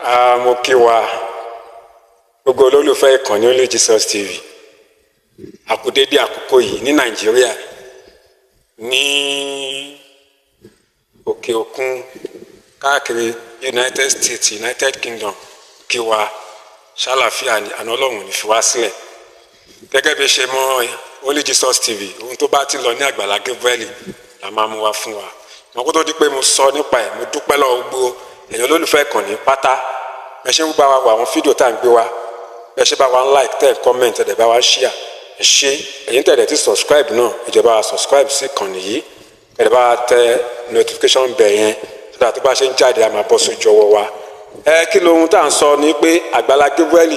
Mo kí wa gbogbo olólùfẹ́ ìkànnì Only Jesus TV àkúdédé àkókò yìí ní Nàìjíríà ní òkè òkun káàkiri United States, United Kingdom kí wa ṣàlàfíà àná Ọlọ́run ní fi wá sílẹ̀ gẹ́gẹ́ bí ṣe mọ̀ Only Jesus TV ohun tó bá ti lọ ní Àgbàlá Gabriel la máa mú wá fún wa mo kó tó di pé mo sọ nípa ẹ̀ mo dúpẹ́ lọ́wọ́ gbogbo èèyàn olólùfẹ́ ìkànnì pátá bẹ́ẹ̀ ṣe ń bá wa wo àwọn fídíò tá à ń gbé wa bẹ́ẹ̀ ṣe bá wa ń like tẹ́ ẹ̀ comment ẹ̀ dẹ̀ bá wa share ẹ̀ ṣe ẹ̀yin tẹ̀lé ti subscribe náà ìjọba wa subscribe sí ìkànnì yìí ẹ̀ dẹ̀ bá wa tẹ notification bell yẹn so that tó bá ṣe ń jáde a máa bọ́ sójú ọwọ́ wa. Kí lohun tá à ń sọ ni pé Àgbàlá Gabriel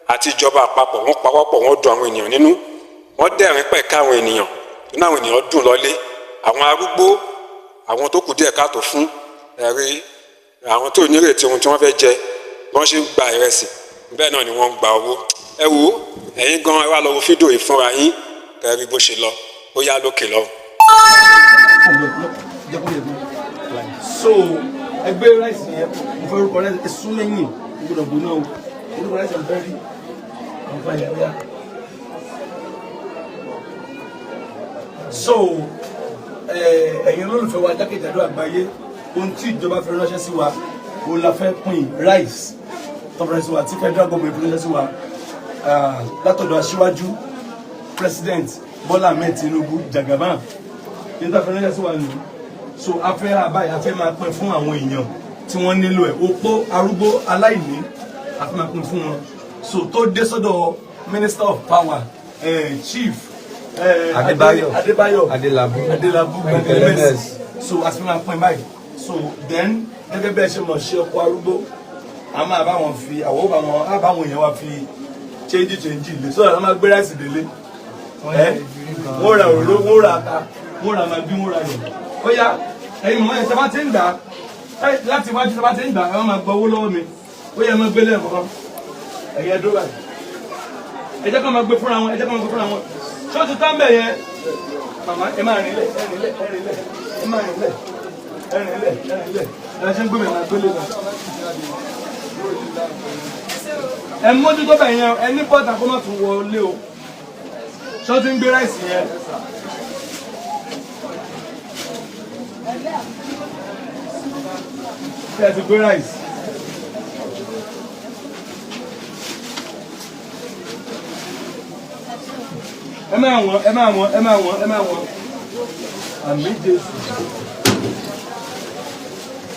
àti ìjọba àpapọ̀ wọ́n pawọ́pọ̀ wọ́n dùn àwọn ènìyàn nínú wọ́n dẹ̀rín pẹ̀ka àwọn ènìyàn nínú àwọn ènìyàn dùn lọ́lé àwọn arúgbó àwọn tó kù díẹ̀ káàtó fún ẹ̀rí àwọn tó nírètí ohun tí wọ́n fẹ́ jẹ wọ́n ṣe ń gba ìrẹsì bẹ́ẹ̀ náà ni wọ́n ń gba owó ẹ wo ẹ̀yin gan ẹ wá lọ wo fídíò yìí fúnra yín kẹrí bó ṣe lọ ó yá lókè lọ. So ẹgbẹ́ ráìsì yẹn mo fẹ́ orúkọ ráìsì ẹ̀sùn lẹ́yìn ìgbọ́dọ̀ gbóná o orúkọ ráìsì ń bẹ́rí ọ̀pá ìyàwó. So ẹ̀yin olólùfẹ́ wa jákèjádò àgbáyé ohun tí ìjọba fẹ́ ránṣẹ́ sí wa òun la fẹ́ pín rice tọ́pẹ́rẹ́ sí wa tí federal government ránṣẹ́ sí wa látọ̀dọ̀ aṣíwájú president Bọ́lá Ahmed Tinubu Jagaban nígbà fẹ́ ránṣẹ́ sí wa nù so a fẹ́ ra báyìí a fẹ́ máa pín fún àwọn èèyàn tí wọ́n nílò ẹ̀ opó arúgbó aláìní a fẹ́ máa pín fún wọn so tó dé sọ́dọ̀ minister of power chief Adébáyọ̀ Adélabú so a fẹ́ máa pín báyìí so then gẹ́gẹ́ bẹ́ẹ̀ ṣe mọ̀ ṣe ọkọ̀ arúgbó a máa bá wọn fi àbáwọn èèyàn wa fi change lè sọ́dọ̀ àwọn máa gbé ráìsì délé wọ́n ra òróró wọ́n ra ata wọ́n ra màgbí wọ́n ra yọ̀ ó yá ẹ̀yin mọ̀ ẹ̀ tẹ́ bá ti ń gbà láti wájú tẹ́ bá ti ń gbà ẹ̀ máa gbọ́ owó lọ́wọ́ mi ó yẹ máa gbé lẹ́ẹ̀kọ́ ẹ̀yẹ dúró báyìí ẹ jẹ́ ká máa gbé fúnra wọn ẹ jẹ́ ká máa gbé fúnra wọn ṣọ́ọ̀tù tá ń bẹ̀ yẹn màmá ẹ máa rìn lẹ̀ ẹ máa rìn lẹ̀ ẹ ṣe ń gbé mi máa gbélé lọ ẹ mójútó bẹ̀ yẹn ẹ ní bọ́tà kó má tún wọlé o ṣọ́ọ̀tù ń gbé ráìsì yẹn. Ṣé ẹ ti gbé ráìsì? Ẹ máa wọ̀n. Àmì Jésù.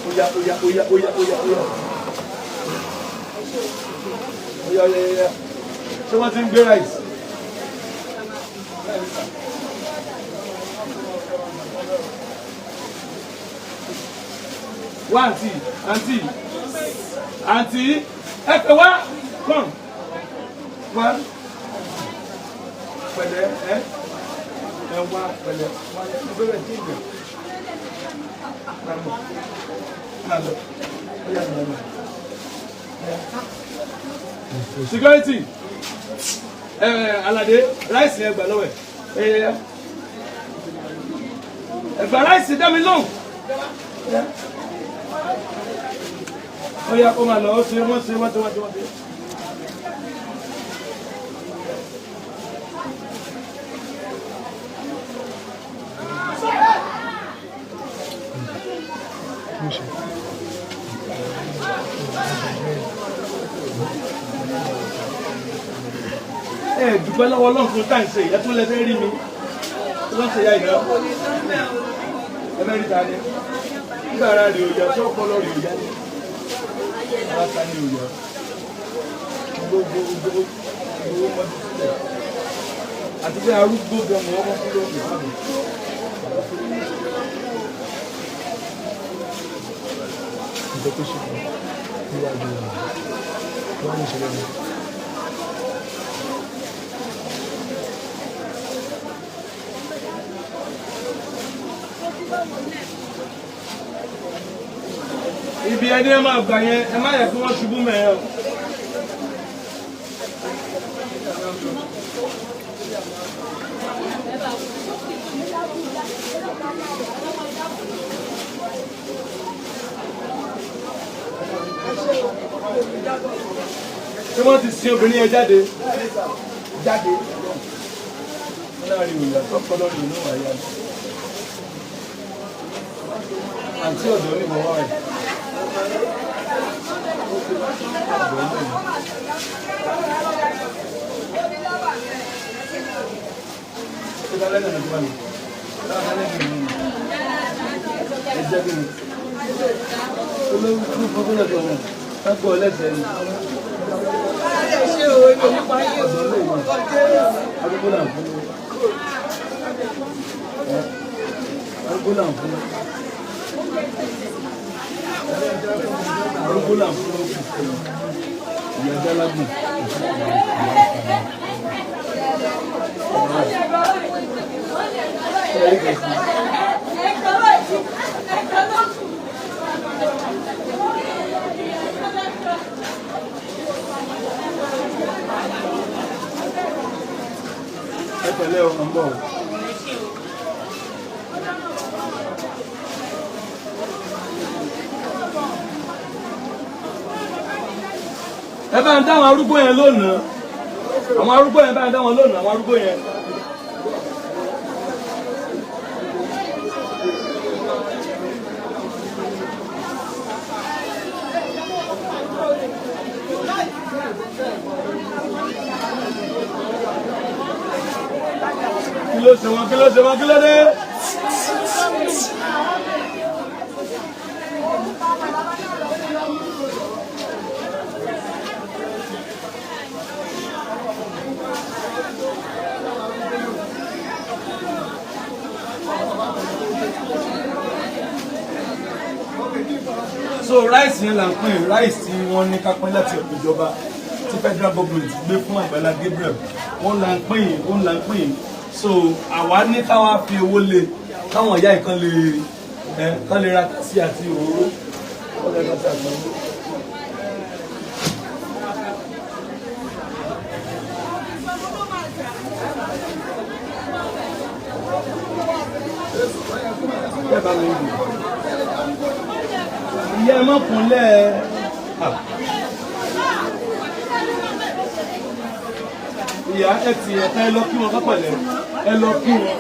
Oya. Ṣé wọ́n ti ń gbé ráìsì? Wá àǹtí, ẹ pè wá, come, wá, pẹ̀lẹ́ ẹ wá pẹ̀lẹ́ wá ẹ bẹ̀rẹ̀ tí ìgbẹ̀, máa lọ, ó yà ní ọ̀nà. Security, Aládé, ráìsì ẹ gbà lọ́wọ́ ẹ̀, ẹ gbà ráìsì dá mi lóhùn. Ó yá kó máa lọ, wọ́n ṣe. Dúpẹ́ lọ́wọ́ Ọlọ́run fún táì ṣe ìyá tó lẹ́fẹ́ rí mi tó lọ́ ṣe ya ìná ẹgbẹ́ rí tàní nígbà ara rí òyà tí ọpọlọ rí òyà ní aláta ní òyà gbogbo mọ́tò sílẹ̀ àti bí arúgbó gan mọ́ ọmọ fún lóògùn sábẹ̀. Ìjọ tó ṣe níwájú rẹ̀ wọ́n ní ìṣẹ̀lẹ̀ náà. Ibi ẹni ẹ máa gbà yẹn ẹ má yẹ kí wọ́n ṣubú mẹ́ẹ̀ o. Ẹ ṣé o. Ṣé wọ́n ti sin obìnrin yẹn jáde? Jáde. Wọ́n náà rí ìwòyà tó kọ́ lọ́rùn inú àyà. Àǹtí ọ̀dọ́ ní ìwọ̀n wáyé. Ṣé ká lẹ́nu ẹ̀dùn wáyé? Láwọn lẹ́nu ẹ̀dùn wáyé. Ẹ jẹ́ bí mi. Olóògùn fún ọdún ọ̀nà. Wọ́n gbọ́ ọlẹ́sẹ̀ ni. Ṣé o ètò nípa ayé ọ̀dọ́ lè wọ́n? Arúgbó là ń fún mi. Arúgbó là ń fún mi. Arúgbó là ń fún mi. Ìyá ẹja lágbè. Ẹ pẹ̀lẹ́ o, ń bọ̀. Ẹ bá ń dá àwọn arúgbó yẹn lónìí. Àwọn arúgbó yẹn bá ń dá wọn lónìí, àwọn arúgbó yẹn. Kí ló ṣe wọ́n, kí ló ṣe wọ́n, kí ló dé? So rice yẹn là ń pín rice tí wọ́n ní ká pín láti ọ̀dọ̀ ìjọba tí federal government gbé fún Àgbàlá Gabriel wọ́n là ń pín yìí wọ́n là ń pín yìí so àwa ní káwá fi owó lé káwọn ìyá ìkan lè ra sí àti òróró wọ́n lè ra sí àti òróró. Ìyá ẹ má kúnlẹ̀ ìyá ẹ ti ẹ̀ka ẹ lọ kí wọn kápẹ̀lẹ̀ ẹ lọ kí wọn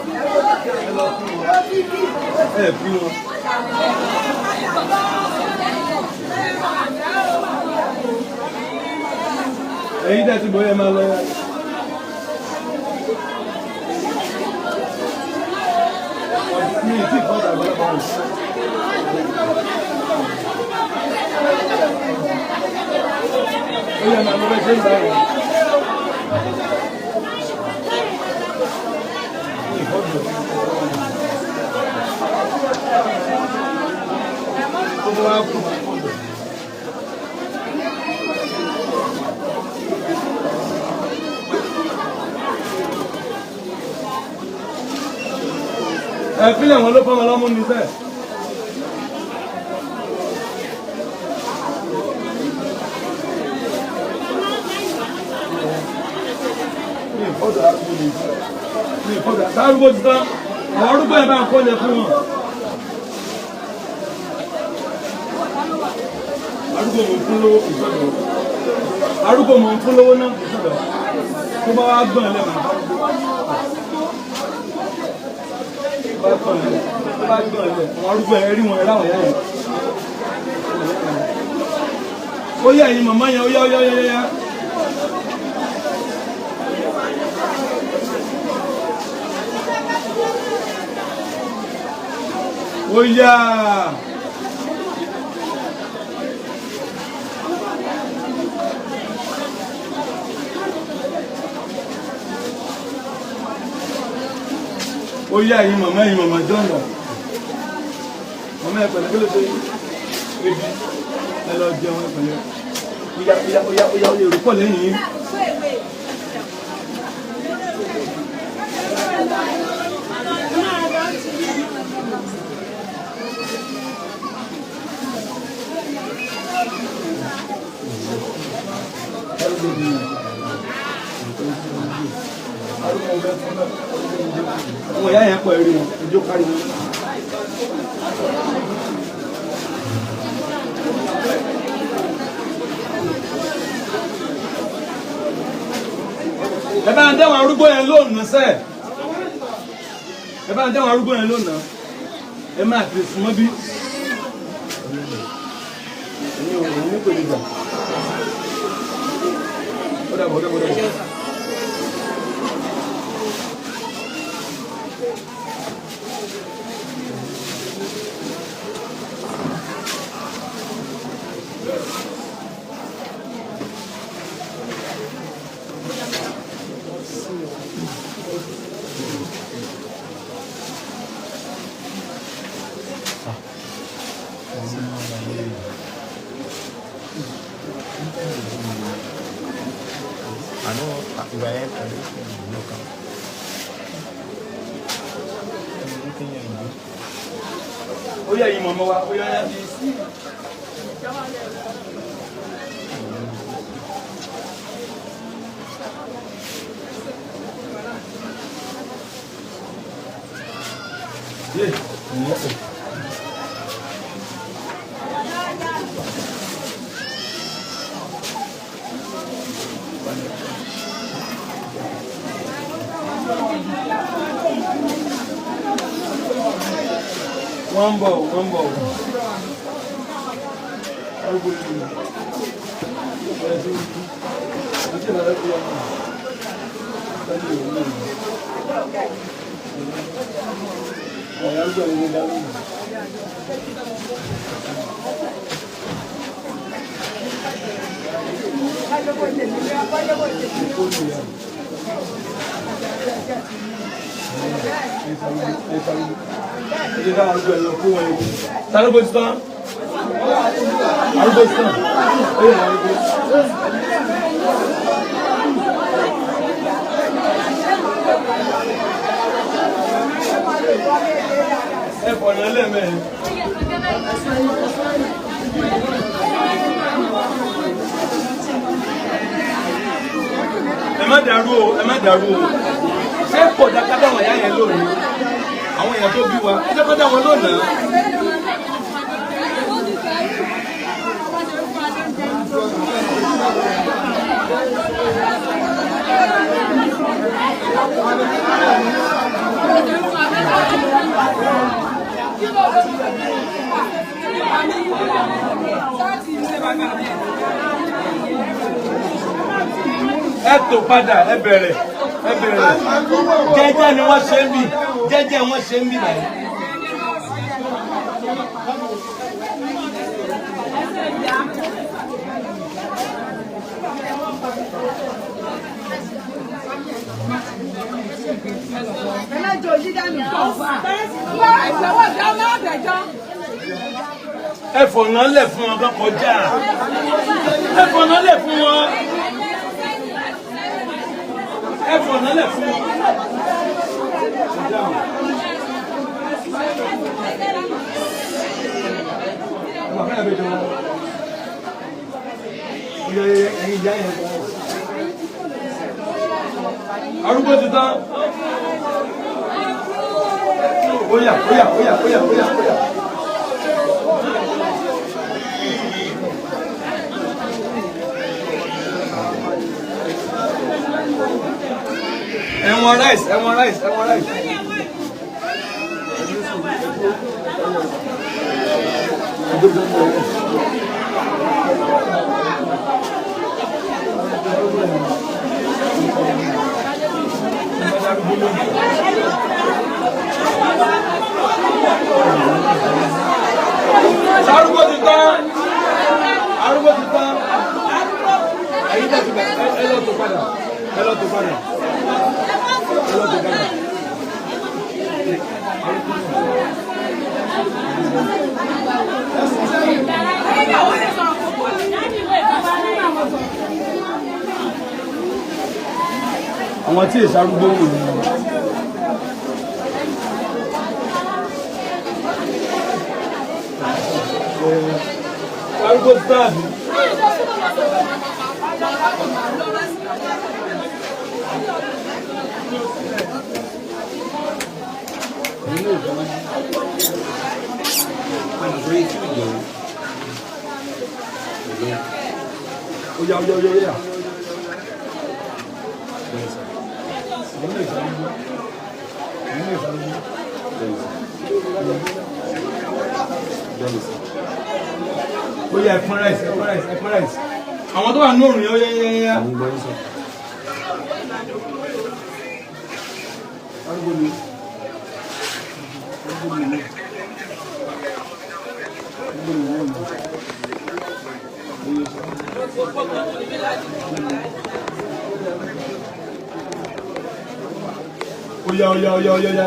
ẹ bí wọn. Èyí dẹ̀ ti bóyá máa lọ. Mi ì tí ì kọ́ ọ̀dà àgbàlagbà rẹ̀. Oye, máa lọ bẹ́ẹ̀ ṣe ń báyìí. Gbogbo wa kù. Ẹ̀fílẹ̀ wọn ló fọ́ wọn lọ́mú ní bẹ́ẹ̀. Arúgbó ti tán, àwọn arúgbó ẹ̀ bá ń kọ́lẹ̀ fún wọn. Arúgbó mọ̀ fún lówó kò sọ̀rọ̀. Arúgbó mọ̀ fún lówó náà kò sọ̀rọ̀. Tó bá wá gbọ́n lẹ́ màá bá gbọ́n lẹ́. Tó bá gbọ́n lẹ́, àwọn arúgbó ẹ̀ rí wọn ẹ̀ láwọn ìyá yẹn. Ó yá ẹ̀yin màmá yẹn, ó yá ó yá ó yá yá. Oya! Oya yìí màmá jọ́nà. Màmá ẹ pẹ̀lẹ́ kí ló ṣe ebi ẹ lọ jẹun ẹ pẹ̀lẹ́. Oya èrò pọ̀ lẹ́yìn yìí. Àwọn ìyá yẹn pọ̀ ẹ̀rí wọn, ìjó kárí wọn. ẹ bá ń dáwọn arúgbó yẹn lónìí sẹ́ ẹ bá ń dáwọn arúgbó yẹn lónìí ẹ máa tètè súnmọ́ bí ẹ̀yin ò ní pè nígbà ó dàbọ̀ ó dàbọ̀ ó dàbọ̀. Ó yá yìí mọ̀mọ́ wa, ó yá yá bí sí. Yé, ìyẹn kò. Wọ́n bọ̀. Arúgbó yìí. Ọ̀rẹ́ tó ń bí. Ìjẹ́ ìlànà tó yà mọ́. Tẹ́lẹ̀ ìwé náà. Ọ̀rẹ́ arúgbó yìí ní dáná. Arúgbó ti tán. Ẹ pọ̀ náà lẹ́mẹ̀ẹ́. Ẹ má dàrú o. Ẹ pọ̀ dákádá wọn yá yẹn lónìí. Àwọn èèyàn tó bí wa, ẹ jẹ́ kó dá wọn lónìí. Ẹ tò padà, ẹ bẹ̀rẹ̀. Jẹ́jẹ́ ni wọ́n ṣe ń bì, jẹ́jẹ́ wọ́n ṣe ń bì báyìí. Ẹ fọ̀nà lẹ̀ fún wọn kọjá. Ẹ fọ̀nà lẹ̀ fún wọn. Ẹ fọ̀nà lẹ̀ fún wọn. Arúgbó ti tán. Óyá. Ẹ̀wọ̀n rice. Arúgbó ti tán. Ẹ̀yin tẹ̀sí bẹ̀ ẹ lọ tó padà. Àwọn tí èsì arúgbó wò ní arúgbó táàbì. Ó yá. Ó yẹ ẹ̀pọ̀n rice. Àwọn tó wà ní òrùn yẹn ó yẹ. Oya,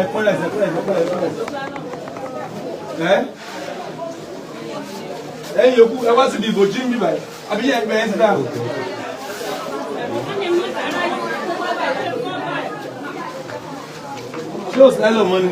ẹ̀pọ̀n rice. Ẹ̀yin yòókù ẹ wá sí ibi ìbòjú ń bí báyìí. Àbí yẹn gbẹ ẹ́ sí dáa. Ṣé o sẹ́lẹ̀ mọ́ ni?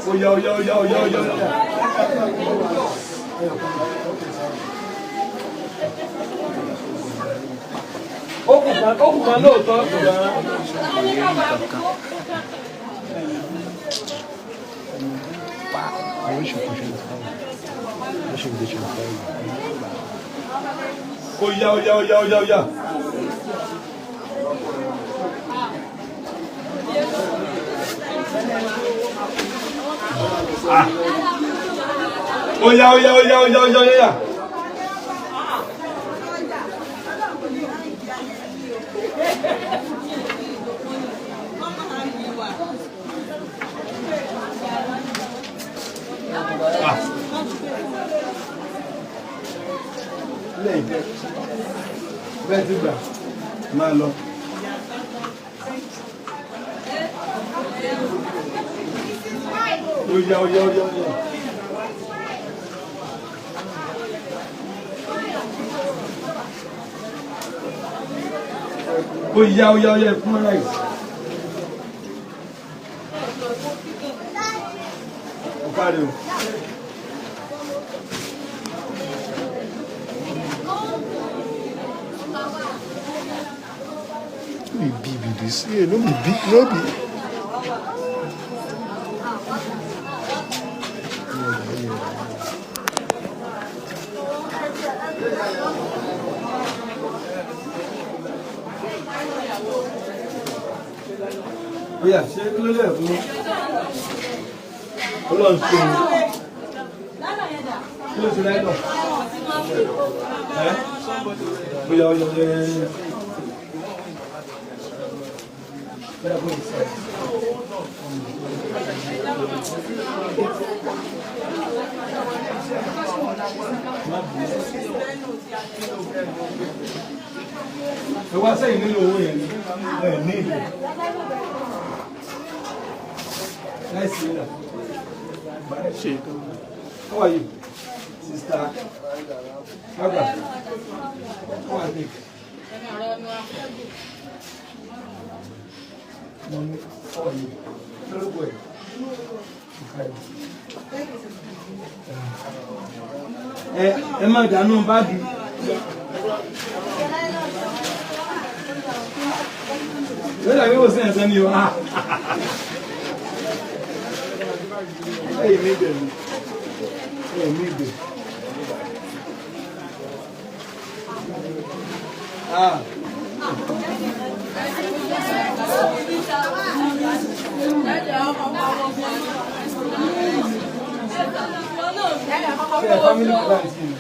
Oya. Okùnkan lóòótọ́ Oya. Oya. Bẹ́ẹ̀ ti gbà máa lọ. Oya. Ẹ̀pọ̀n rice. Ó kárí o. Be this here, no be big, no be. Oya, ṣé kí ló lè fún Ọlọ́run ṣe o? Kí ló ṣe lẹ́dọ̀? Oya. Ẹ wá sẹ́yìn nínú owó yẹn ní ìlú. Nice to meet you. How are you, sister? Baba. How are you? Mommy, how are you? Hello, boy. Ẹ má dànù báàgì. Yóò dàbí wò sí ẹ̀sẹ̀ ni o. Hey, maybe. Family planting.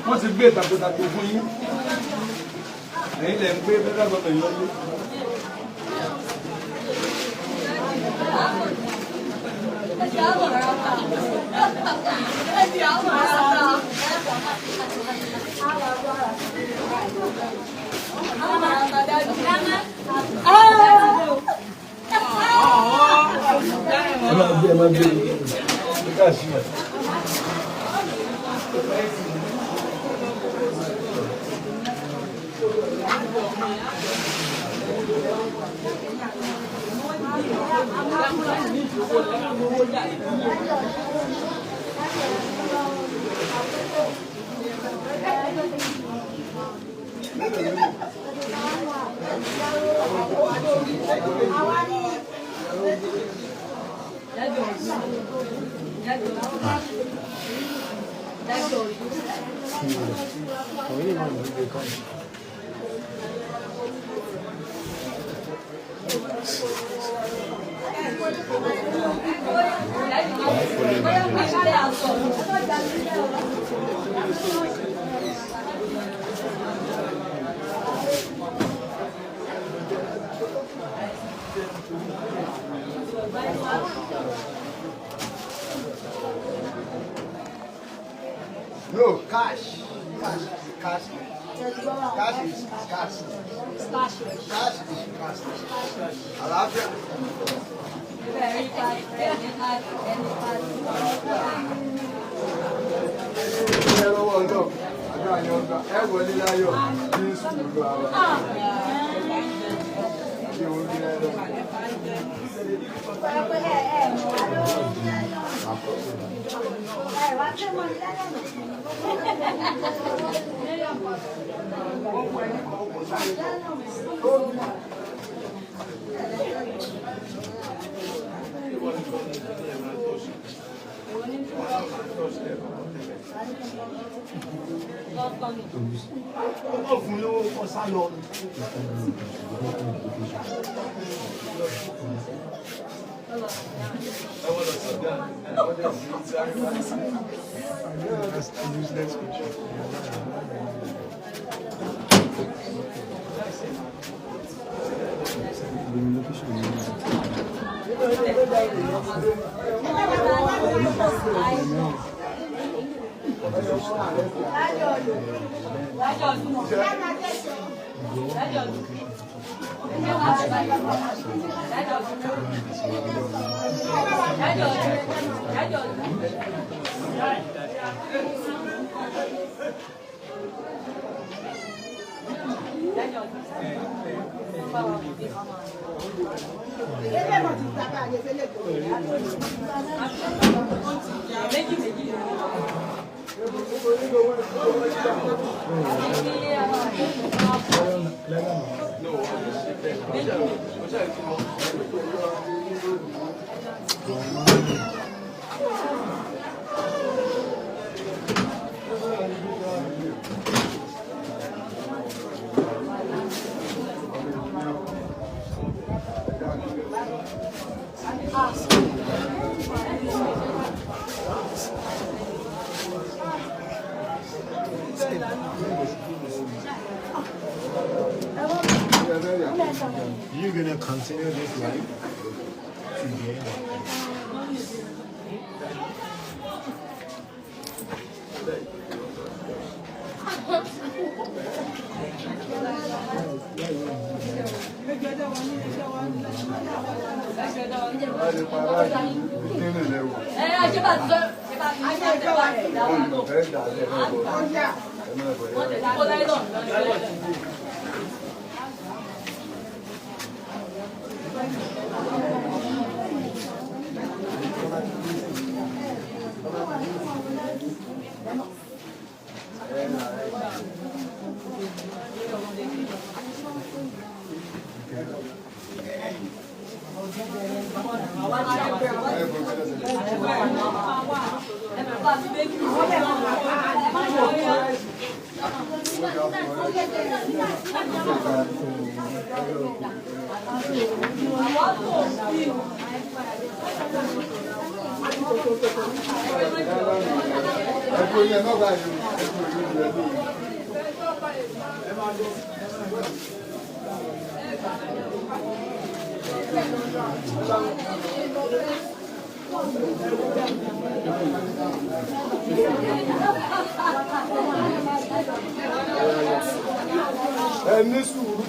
Wọ́n ti gbé ìtàkùtàkù fún yín. Ẹ̀yin lẹ̀ ń gbé federal government lọ́lé. No, cash. Cash is cash. Cash is cash. Alafia. Very fast, very fast, very fast. Hello, what's up? Ẹ wọlé láyọ̀ ní sùúrù àwọn. Ṣé o ní ẹ̀rọ? Fún lówó kọ sá lọ. You're gonna continue this life today. Ní sùúrù.